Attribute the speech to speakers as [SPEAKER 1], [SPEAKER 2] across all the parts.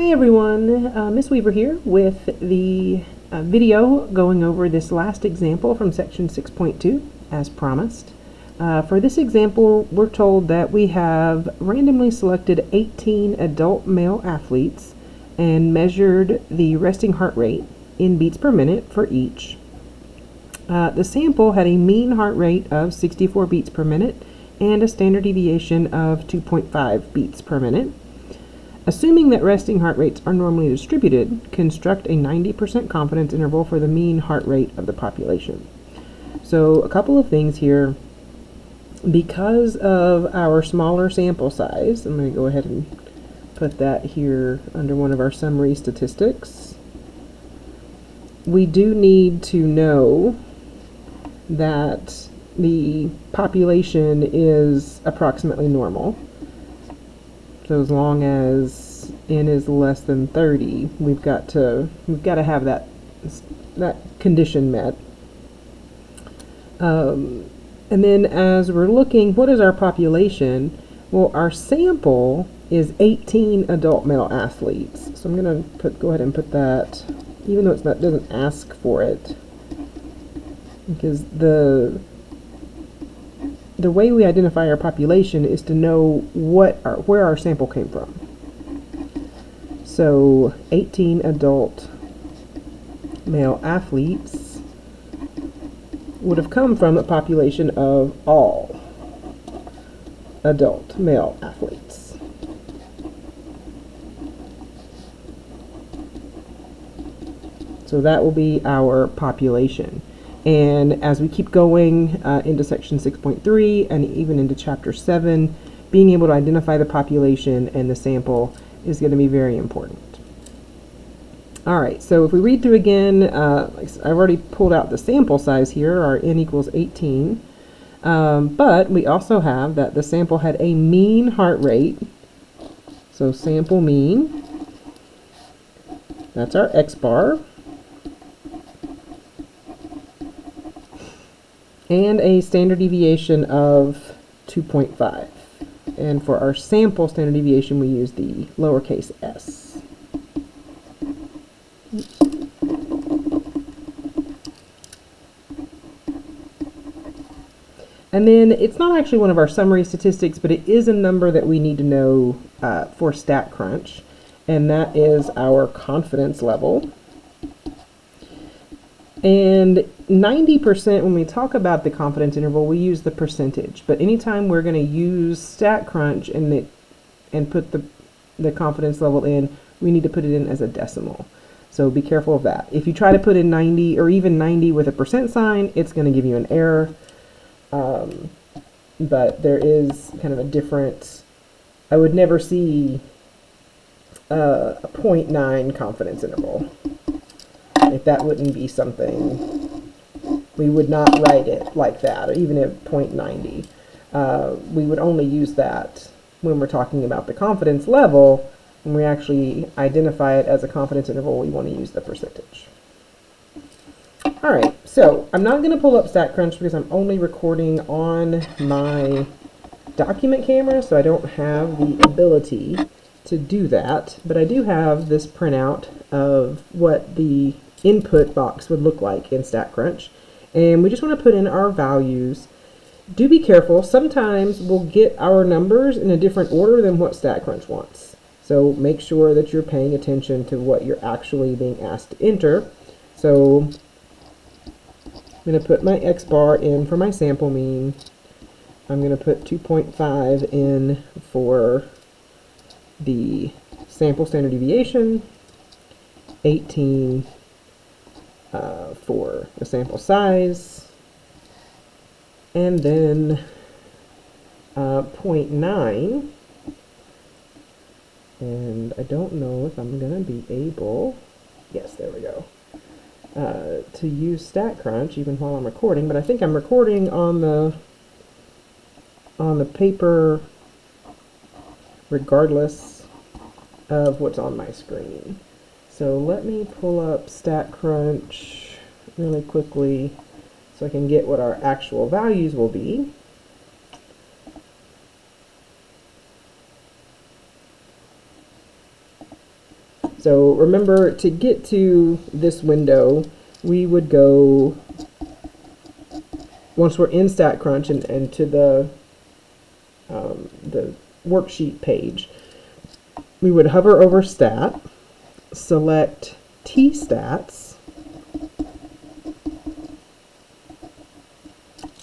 [SPEAKER 1] Hi everyone, Miss Weaver here with the video going over this last example from section 6.2 as promised. For this example, we're told that we have randomly selected 18 adult male athletes and measured the resting heart rate in beats per minute for each. The sample had a mean heart rate of 64 beats per minute and a standard deviation of 2.5 beats per minute. Assuming that resting heart rates are normally distributed, construct a 90% confidence interval for the mean heart rate of the population. So a couple of things here. Because of our smaller sample size, I'm going to go ahead and put that here under one of our summary statistics. We do need to know that the population is approximately normal. So as long as n is less than 30, we've got to have that condition met. And then as we're looking, what is our population? Well, our sample is 18 adult male athletes. So I'm going to go ahead and put that, even though it doesn't ask for it, because the way we identify our population is to know where our sample came from. So 18 adult male athletes would have come from a population of all adult male athletes. So that will be our population. And as we keep going into section 6.3 and even into chapter 7, being able to identify the population and the sample is going to be very important. All right, so if we read through again, I've already pulled out the sample size here, our n equals 18, but we also have that the sample had a mean heart rate, so sample mean, that's our x bar, and a standard deviation of 2.5. And for our sample standard deviation, we use the lowercase s. And then it's not actually one of our summary statistics, but it is a number that we need to know for StatCrunch, and that is our confidence level. And 90%, when we talk about the confidence interval, we use the percentage. But anytime we're going to use StatCrunch and put the confidence level in, we need to put it in as a decimal. So be careful of that. If you try to put in 90 or even 90 with a percent sign, it's going to give you an error. But there is kind of a different, I would never see a 0.9 confidence interval. If that wouldn't be something, we would not write it like that, or even at 0.90. We would only use that when we're talking about the confidence level. When we actually identify it as a confidence interval, we want to use the percentage. All right, so I'm not going to pull up StatCrunch because I'm only recording on my document camera, so I don't have the ability to do that. But I do have this printout of what the input box would look like in StatCrunch, and we just want to put in our values. Do be careful, sometimes we'll get our numbers in a different order than what StatCrunch wants, so make sure that you're paying attention to what you're actually being asked to enter. So I'm going to put my x bar in for my sample mean. I'm going to put 2.5 in for the sample standard deviation, 18 for the sample size, and then 0.9, and I don't know if I'm going to be able, yes, there we go, to use StatCrunch even while I'm recording, but I think I'm recording on the paper regardless of what's on my screen. So let me pull up StatCrunch really quickly so I can get what our actual values will be. So remember, to get to this window, we would go, once we're in StatCrunch and to the worksheet page, we would hover over Stat, select T-Stats,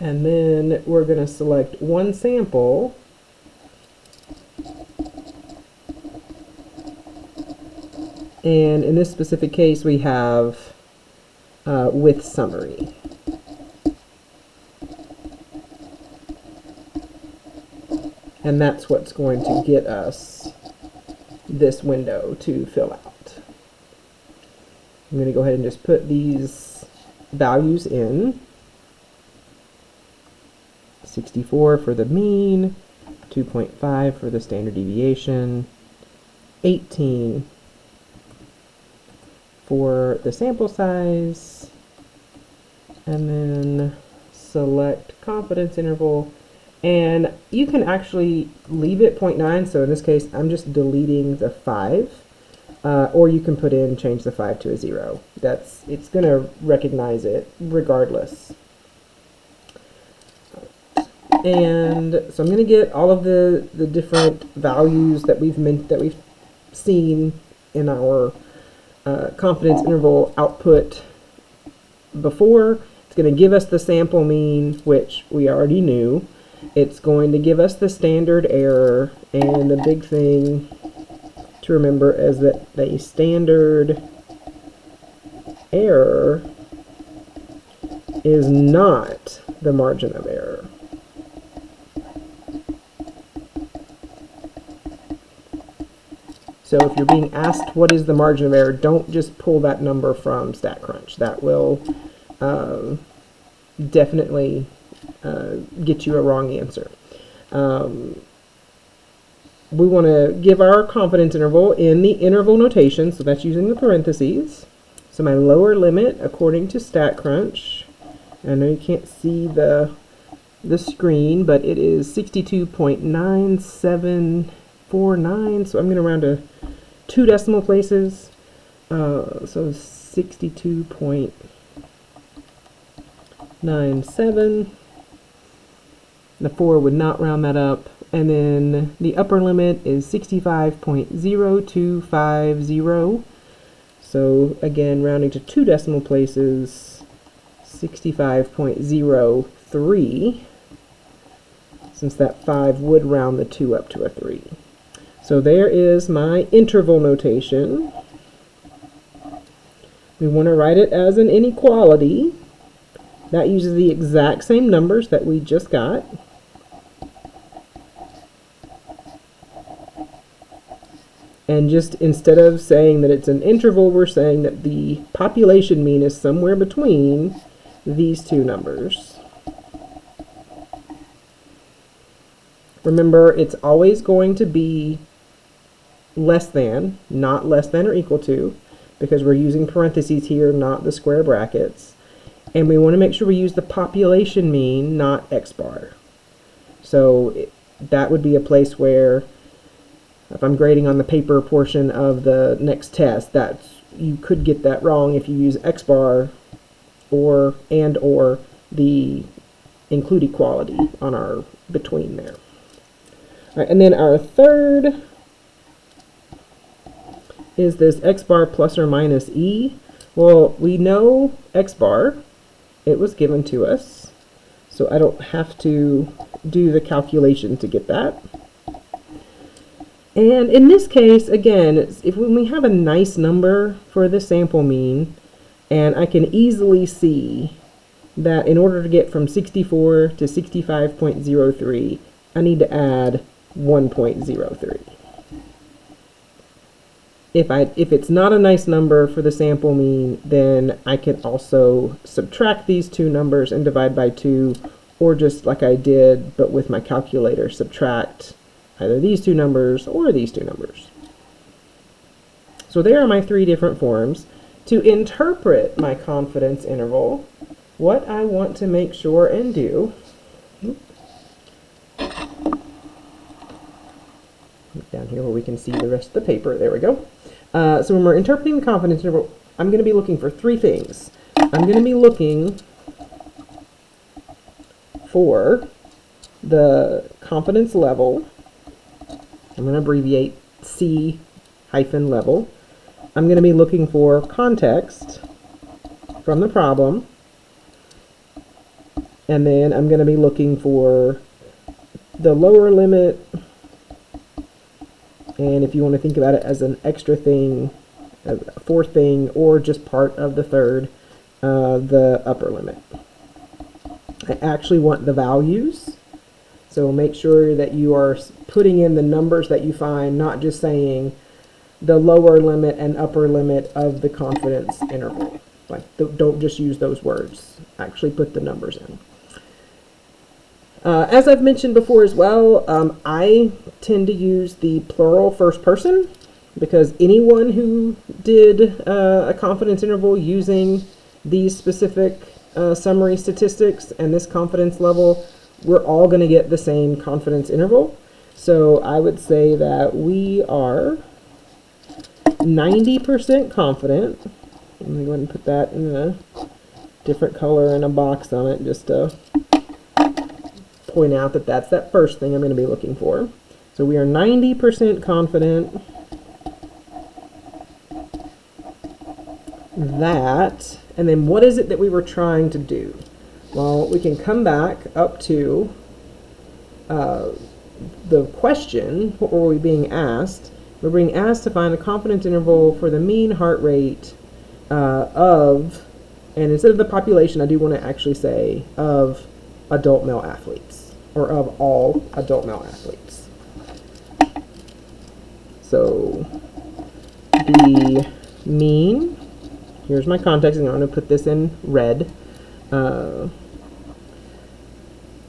[SPEAKER 1] and then we're going to select one sample, and in this specific case we have with summary. And that's what's going to get us this window to fill out. I'm going to go ahead and just put these values in. 64 for the mean, 2.5 for the standard deviation, 18 for the sample size, and then select confidence interval. And you can actually leave it 0.9, so in this case I'm just deleting the 5, or you can change the 5 to a 0. It's going to recognize it regardless. And so I'm going to get all of the different values that we've seen in our confidence interval output before. It's going to give us the sample mean, which we already knew. It's going to give us the standard error, and the big thing to remember is that the standard error is not the margin of error. So if you're being asked what is the margin of error, don't just pull that number from StatCrunch. That will definitely get you a wrong answer. We want to give our confidence interval in the interval notation, so that's using the parentheses. So my lower limit, according to StatCrunch, I know you can't see the screen, but it is 62.9749, so I'm going to round to 2 decimal places, so 62.97. The 4 would not round that up. And then the upper limit is 65.0250. So again, rounding to 2 decimal places, 65.03, since that 5 would round the 2 up to a 3. So there is my interval notation. We want to write it as an inequality. That uses the exact same numbers that we just got. And just instead of saying that it's an interval, we're saying that the population mean is somewhere between these two numbers. Remember, it's always going to be less than, not less than or equal to, because we're using parentheses here, not the square brackets. And we want to make sure we use the population mean, not x bar. So that would be a place where, if I'm grading on the paper portion of the next test, you could get that wrong if you use x bar or the include equality on our between there. All right, and then our third is this x bar plus or minus e. Well, we know x bar. It was given to us, so I don't have to do the calculation to get that. And in this case, again, when we have a nice number for the sample mean, and I can easily see that in order to get from 64 to 65.03, I need to add 1.03. If it's not a nice number for the sample mean, then I can also subtract these two numbers and divide by 2, or just like I did, but with my calculator, subtract either these two numbers or these two numbers. So there are my 3 different forms. To interpret my confidence interval, what I want to make sure and do, down here where we can see the rest of the paper, there we go. So when we're interpreting the confidence interval, I'm going to be looking for three things. I'm going to be looking for the confidence level. I'm going to abbreviate C hyphen level. I'm going to be looking for context from the problem. And then I'm going to be looking for the lower limit. And if you want to think about it as an extra thing, a fourth thing, or just part of the third, the upper limit. I actually want the values. So make sure that you are putting in the numbers that you find, not just saying the lower limit and upper limit of the confidence interval. Like, don't just use those words. Actually put the numbers in. As I've mentioned before as well, I tend to use the plural first person because anyone who did a confidence interval using these specific summary statistics and this confidence level, we're all going to get the same confidence interval. So I would say that we are 90% confident. I'm going to go ahead and put that in a different color and a box on it just to point out that that's that first thing I'm going to be looking for. So we are 90% confident that, and then what is it that we were trying to do? Well, we can come back up to the question. What were we being asked? We're being asked to find the confidence interval for the mean heart rate of, and instead of the population, I do want to actually say of adult male athletes, or of all adult male athletes. So the mean, here's my context, and I'm going to put this in red, and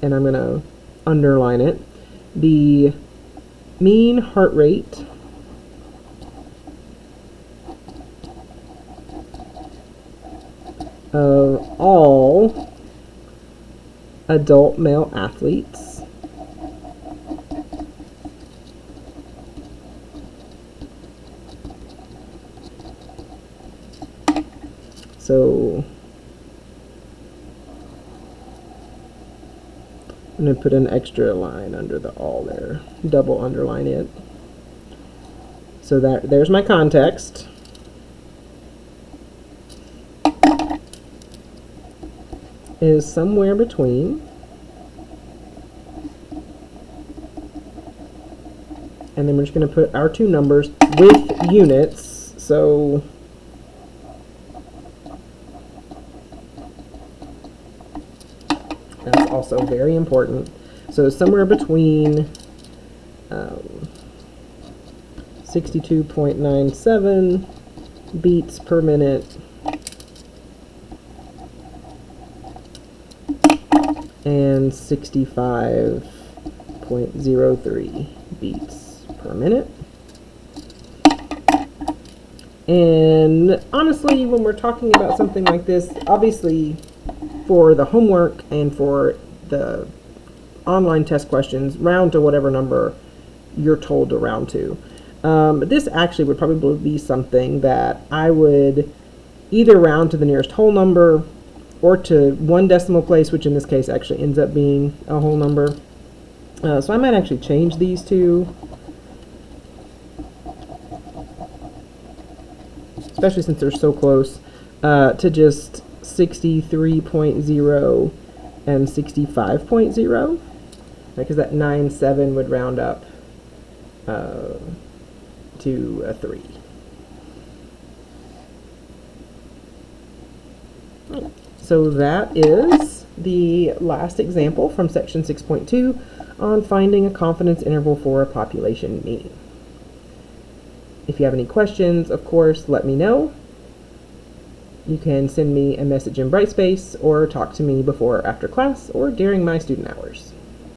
[SPEAKER 1] I'm going to underline it. The mean heart rate of all adult male athletes so I'm going to put an extra line under the all there, double underline it. So there's my context. Is somewhere between, and then we're just going to put our two numbers with units. So that's also very important. So somewhere between 62.97 beats per minute and 65.03 beats per minute. And honestly, when we're talking about something like this, obviously for the homework and for the online test questions, round to whatever number you're told to round to. But this actually would probably be something that I would either round to the nearest whole number or to one decimal place, which in this case actually ends up being a whole number. So I might actually change these two, especially since they're so close, to just 63.0 and 65.0, because that 9.7 would round up to a 3. So that is the last example from section 6.2 on finding a confidence interval for a population mean. If you have any questions, of course, let me know. You can send me a message in Brightspace or talk to me before or after class or during my student hours.